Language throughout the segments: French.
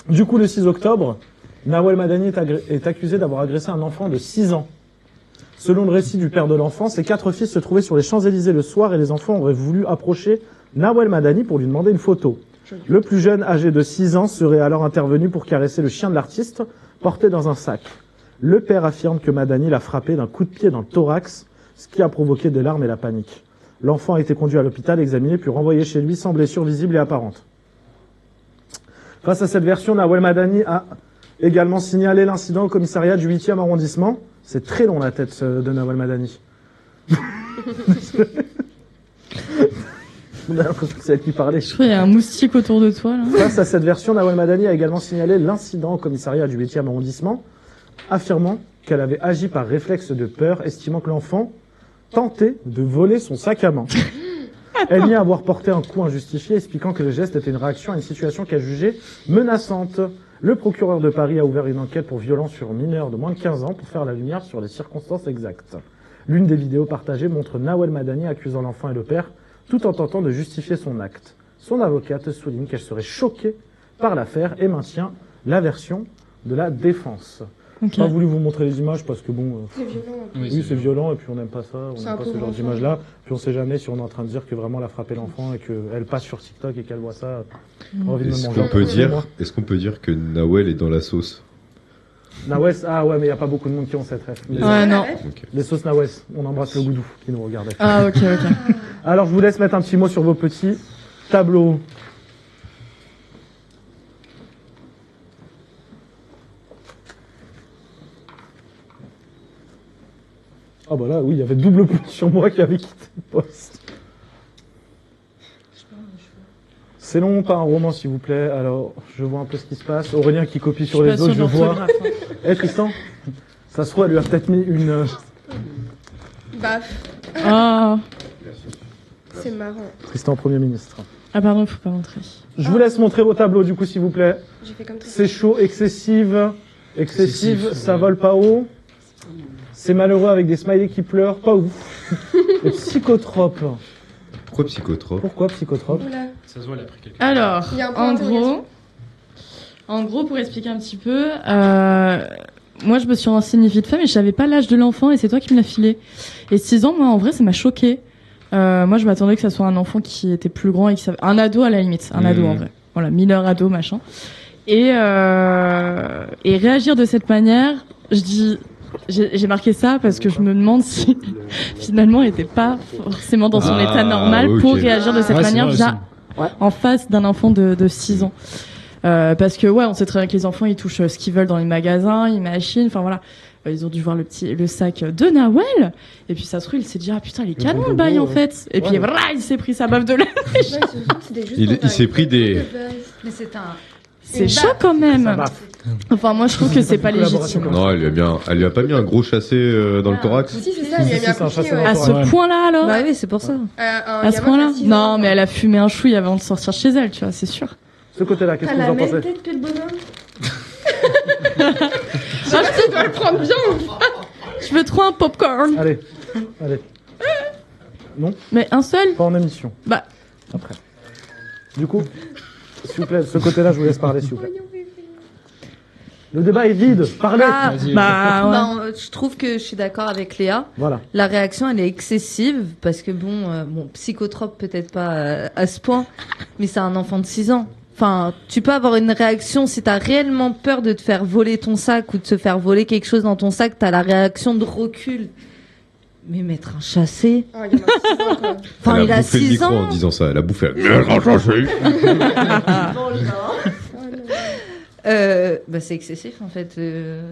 Du coup, le 6 octobre, Nawel Madani est accusé d'avoir agressé un enfant de 6 ans. Selon le récit du père de l'enfant, ses 4 fils se trouvaient sur les Champs-Élysées le soir et les enfants auraient voulu approcher Nawel Madani pour lui demander une photo. Le plus jeune, âgé de 6 ans, serait alors intervenu pour caresser le chien de l'artiste, porté dans un sac. Le père affirme que Madani l'a frappé d'un coup de pied dans le thorax, ce qui a provoqué des larmes et la panique. L'enfant a été conduit à l'hôpital, examiné, puis renvoyé chez lui sans blessure visible et apparente. Face à cette version, Nawel Madani a également signalé l'incident au commissariat du 8e arrondissement. C'est très long la tête de Nawel Madani. On a l'impression que c'est elle qui parlait. Je crois qu'il y a un moustique autour de toi, là. Face à cette version, Nawel Madani a également signalé l'incident au commissariat du 8e arrondissement, affirmant qu'elle avait agi par réflexe de peur, estimant que l'enfant tentait de voler son sac à main. Elle nie avoir porté un coup injustifié, expliquant que le geste était une réaction à une situation qu'elle jugeait menaçante. Le procureur de Paris a ouvert une enquête pour violence sur mineur de moins de 15 ans pour faire la lumière sur les circonstances exactes. L'une des vidéos partagées montre Nawel Madani accusant l'enfant et le père, tout en tentant de justifier son acte. Son avocate souligne qu'elle serait choquée par l'affaire et maintient la version de la défense. Okay. Pas voulu vous montrer les images parce que bon, C'est violent. oui, c'est violent et puis on n'aime pas ça, on C'est n'aime un pas pauvre ce genre enfant. d'image-là. Puis on sait jamais si on est en train de dire que vraiment elle a frappé l'enfant et qu'elle passe sur TikTok et qu'elle voit ça. Envie de me Est-ce manger. qu'on peut dire que Nawel est dans la sauce? Nawes, ah ouais, mais il n'y a pas beaucoup de monde qui ont cette ref. Ouais, non. Ok. Les sauces Nawes, on embrasse le goudou qui nous regardait. Ah, ok. Alors je vous laisse mettre un petit mot sur vos petits tableaux. Ah bah là, oui, il y avait double point sur moi qui avait quitté le poste. C'est long, pas un roman s'il vous plaît. Alors, je vois un peu ce qui se passe. Aurélien qui copie sur les autres, je vois. Eh Tristan, ça se trouve, elle lui a peut-être mis une... Baf. Ah. C'est marrant. Tristan, Premier ministre. Ah, pardon, faut pas montrer. Je vous laisse montrer vos tableaux du coup s'il vous plaît. J'ai fait comme ça. C'est chaud, excessive, ça vole pas haut. C'est malheureux avec des smileys qui pleurent, pas ouf. Et psychotrope. Pourquoi psychotrope? Pourquoi psychotrope? Oula. Ça se voit, elle a pris quelqu'un. Alors, Il y a un point d'interrogation. en gros, pour expliquer un petit peu, moi, je me suis renseignée vite fait, mais je savais pas l'âge de l'enfant et c'est toi qui me l'as filé. Et 6 ans, moi, en vrai, ça m'a choqué. Moi, je m'attendais que ça soit un enfant qui était plus grand et qui savait, un ado à la limite, un ado en vrai. Voilà, mineur, ado, machin. Et réagir de cette manière, j'ai marqué ça parce que je me demande si finalement il n'était pas forcément dans son état normal pour réagir de cette manière déjà en face d'un enfant de 6 ans. Parce que ouais, on sait très bien que les enfants ils touchent ce qu'ils veulent dans les magasins, ils machinent, enfin voilà. Ils ont dû voir le sac de Nawel et puis ça se trouve il s'est dit ah putain il est canon le bail en fait et puis voilà, il s'est pris sa baffe de la Il s'est pris des... Mais c'est un... c'est chaud quand même. Enfin moi je trouve que c'est pas légitime. Non, elle lui a pas mis un gros chassé dans le thorax. Si, c'est ça, il y a mis un coup de pied, ouais. À ce point-là alors. Bah oui, c'est pour ça. À ce point-là. Non mais elle a fumé un chouille avant de sortir chez elle, tu vois, c'est sûr. Ce côté-là, qu'est-ce que vous en pensez? tête que le bonhomme. Ah, tu dois le prendre bien. Je veux trop un popcorn. Allez. Non? Mais un seul? Pas en émission. Bah. Après. Du coup, s'il vous plaît, ce côté-là, je vous laisse parler, s'il vous plaît. Le débat est vide. Parlez. Ah, bah, ouais. non, je trouve que je suis d'accord avec Léa. Voilà. La réaction, elle est excessive parce que bon, psychotrope peut-être pas à ce point, mais c'est un enfant de 6 ans. Enfin, tu peux avoir une réaction si t'as réellement peur de te faire voler ton sac ou de te faire voler quelque chose dans ton sac, t'as la réaction de recul. Mais mettre un chassé. Oh, il y en a 6 ans, quoi. Enfin, il a bouffé le 6 micro ans. en disant ça. Elle a bouffé. Mettre un chassé. Bah c'est excessif en fait.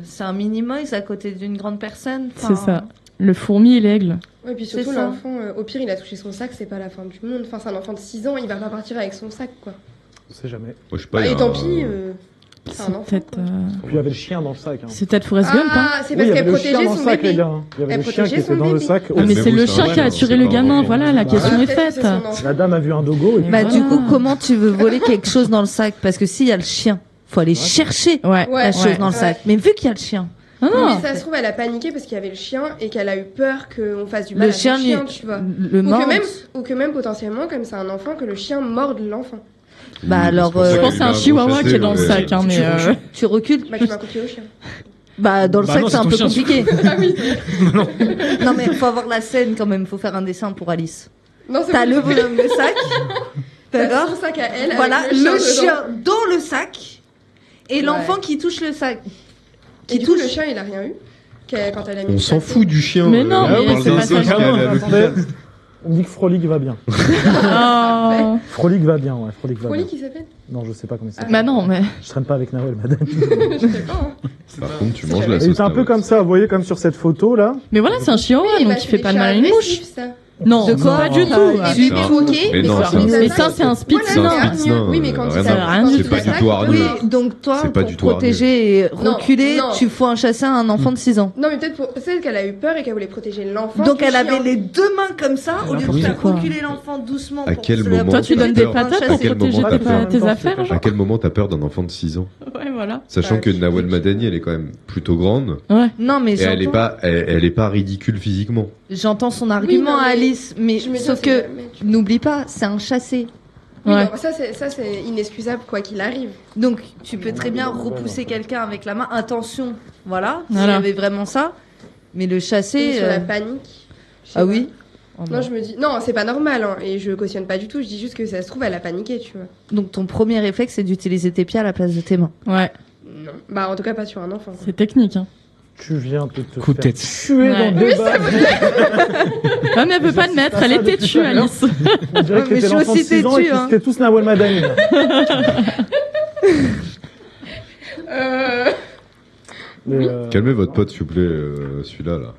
C'est un mini-moise à côté d'une grande personne. C'est ça. Le fourmi et l'aigle. Ouais, puis C'est surtout, ça. l'enfant, au pire, il a touché son sac, c'est pas la fin du monde. Enfin, c'est un enfant de 6 ans, il va pas partir avec son sac, quoi. On sait jamais. Moi, je sais pas. il y Et a tant un- pis, c'est un C'est enfant. peut-être. Quoi. Puis il y avait le chien dans le sac. Hein. C'est peut-être Forrest Gump, hein. Ah, c'est Oui, parce il y qu'elle avait le chien protégeait dans le son sac, les bébé. gars. hein. Il y avait Elle le chien qui protégeait était son dans le bébé. sac. Ah, mais c'est le chien qui a tué le gamin, voilà, la question est faite. C'est son enfant. La dame a vu un dogo. Et puis Bah voilà. du coup, comment tu veux voler quelque chose dans le sac? Parce que s'il y a le chien, faut aller chercher Ouais. Ouais. la chose dans le sac. Mais vu qu'il y a le chien, Non, non. Mais ça se trouve, elle a paniqué parce qu'il y avait le chien et qu'elle a eu peur qu'on fasse du mal le à chien, son chien, tu vois. le mord. Ou que même potentiellement, comme c'est un enfant, que le chien morde l'enfant. Bah alors, c'est pour ça Je qu'il pense que c'est a un eu gros chihuahua chassé, qui est dans le ouais. sac, hein, mais. tu recules. Bah, tu mets un coup de pied au chien. Bah dans le Bah sac non, c'est un c'est peu ton chien, compliqué. Ah oui. Non mais faut avoir la scène quand même. Faut faire un dessin pour Alice. Non, c'est T'as bon, le j'ai fait. bonhomme, le sac. T'as D'accord. son sac à elle. Voilà, avec le dedans. chien dans le sac et Ouais. l'enfant qui touche le sac. Et Qui du coup, touche. le chien, il a rien eu quand elle a mis On le s'en sac. fout du chien. Mais non, on mais parle c'est d'un pas ça. gosse qui est allé à l'hôpital. Attendez, on me dit que Frolic va bien. Oh. Frolic va bien, ouais. Frolic va Frolic, bien. il s'appelle. Non, je sais pas comment il s'appelle. Bah non, mais. Je traîne pas avec Nawel Madani. Je sais pas. Hein. Par contre, tu C'est manges jamais- la Il sauce. est un peu comme ça, vous voyez, comme sur cette photo là. Mais voilà, c'est un chihuahua, Oui, donc bah, il c'est fait des pas de chats mal à une mouche. agressifs, ça. Non, De quoi Pas du tout. Et Du bébé tout. roquet, Mais non, quand c'est il un- les Mais attaque, ça, c'est un voilà, spitz C'est un hargneux. spitz, Oui, mais quand rien il à s'attaque, voir. quand C'est il pas du s'attaque, tout hargneux. Oui, donc toi, C'est pas pour du tout protéger et Non, reculer, non. tu faut un chasser à un enfant de 6 ans. Non, mais peut-être pour celle qu'elle a eu peur et qu'elle voulait protéger l'enfant. Donc du elle chien. avait les deux mains comme ça, au lieu de Oui, faire quoi. reculer l'enfant doucement. À pour quel se moment la Toi, tu donnes des protéger, patates pour pour un chasser. protéger moment t'as tes affaires, À genre. quel moment t'as peur d'un enfant de 6 ans? Ouais, voilà. Sachant Bah, que tu Nawel fais- Madani, elle est quand même plutôt grande. Ouais. Non mais Et elle est j'entends, pas, elle est pas ridicule physiquement. j'entends son argument non, mais Alice, mais Je me dis, sauf c'est que jamais, tu- n'oublie pas, c'est un chassé. Oui, Ouais. non, ça c'est inexcusable quoi qu'il arrive. Donc tu peux très bien repousser quelqu'un avec la main. Attention, voilà, s'il y Voilà. avait vraiment ça. Mais le Et chasser. sur la panique. je sais Ah pas. oui. Non, je me dis non, c'est pas normal hein, et je cautionne pas du tout. Je dis juste que ça se trouve elle a paniqué, tu vois. Donc ton premier réflexe c'est d'utiliser tes pieds à la place de tes mains. Ouais. Non. Bah en tout cas pas sur un enfant. quoi. C'est technique, hein. Tu viens de te Coup de faire tête. tuer Ouais. dans le débat. Ah, mais elle veut pas le mettre, elle est têtue, Alice. On dirait Ouais, que mais t'étais je suis l'enfant de aussi 6 ans et têtue, que hein. c'était tous Nawel Madani. là. Mais, Calmez votre pote, s'il vous plaît, celui-là, là.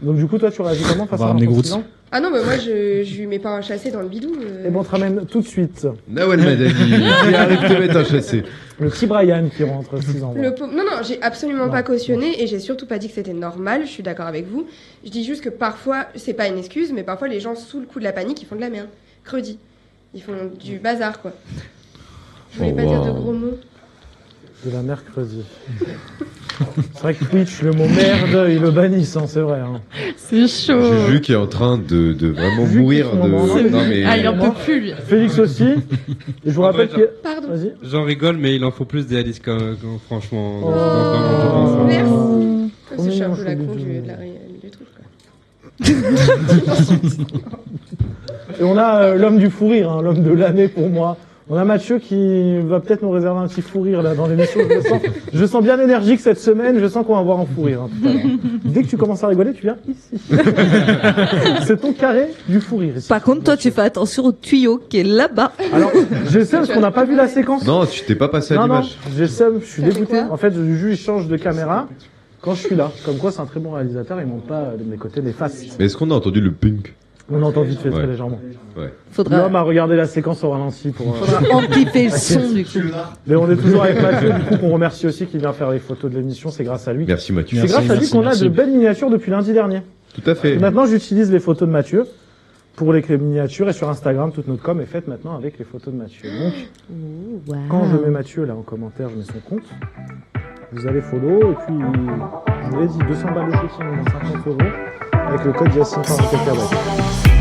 Donc du coup, toi, tu réagis comment face On va à un ramener enfant de Groot. 6 ans? Ah non, mais moi je lui mets pas un chassé dans le bidou. Et bon, on te ramène tout de suite Nawel Madani, qui arrive de mettre un chassé. le petit Brian qui rentre 6 ans. voilà. Le pauvre- Non, non, j'ai absolument Non, pas cautionné et j'ai surtout pas dit que c'était normal, je suis d'accord avec vous. Je dis juste que parfois, c'est pas une excuse, mais parfois les gens, sous le coup de la panique, ils font de la merde. Credi. Ils font du bazar, quoi. Je voulais Oh, pas dire de wow. gros mots. De la mercredi. C'est vrai que Twitch, le mot merde, ils le bannissent, hein, c'est vrai. Hein. C'est chaud. Juju qui est en train de vraiment Juju mourir qui est en moment- de. Non, mais. Ah, il en peut plus, lui. Félix aussi. Et je vous rappelle qu'il y a... Pardon. Vas-y. J'en rigole, mais il en faut plus des Alice, franchement. Oh. Je pense, hein. Merci. Trop Parce que je suis un mignon, peu la con Choubi. de la du truc, quoi. Et on a l'homme du fou rire, hein, l'homme de l'année pour moi. On a Mathieu qui va peut-être nous réserver un petit fou rire là dans l'émission. Je sens bien énergique cette semaine. Je sens qu'on va avoir un fou rire. Hein, tout à l'heure. Dès que tu commences à rigoler, tu viens ici. C'est ton carré du fou rire. Ici. Par contre, toi, tu fais attention au tuyau qui est là-bas. Alors, j'ai seum parce qu'on n'a pas vu la séquence. Non, tu t'es pas passé à non, l'image. j'ai seum. Je suis Ça fait dégoûté. quoi En fait, Juju il change de caméra quand je suis là. Comme quoi, c'est un très bon réalisateur. Il monte pas de mes côtés des faces. Mais est-ce qu'on a entendu le punk? On entend vite fait très Ouais. légèrement. Faudra, L'homme a regardé la séquence au ralenti pour. faudra amplifier le son du coup. Mais on est toujours avec Mathieu, du coup, qu'on remercie aussi, qui vient faire les photos de l'émission. C'est grâce à lui. Merci Mathieu. C'est grâce à lui merci, qu'on a merci. de belles miniatures depuis lundi dernier. Tout à fait. Et maintenant, j'utilise les photos de Mathieu pour les miniatures et sur Instagram, toute notre com est faite maintenant avec les photos de Mathieu. Donc, quand je mets Mathieu là en commentaire, je mets son compte. Vous allez follow et puis, je vous l'ai dit, 200 balles de shopping, 50 € avec le code Yacine 44.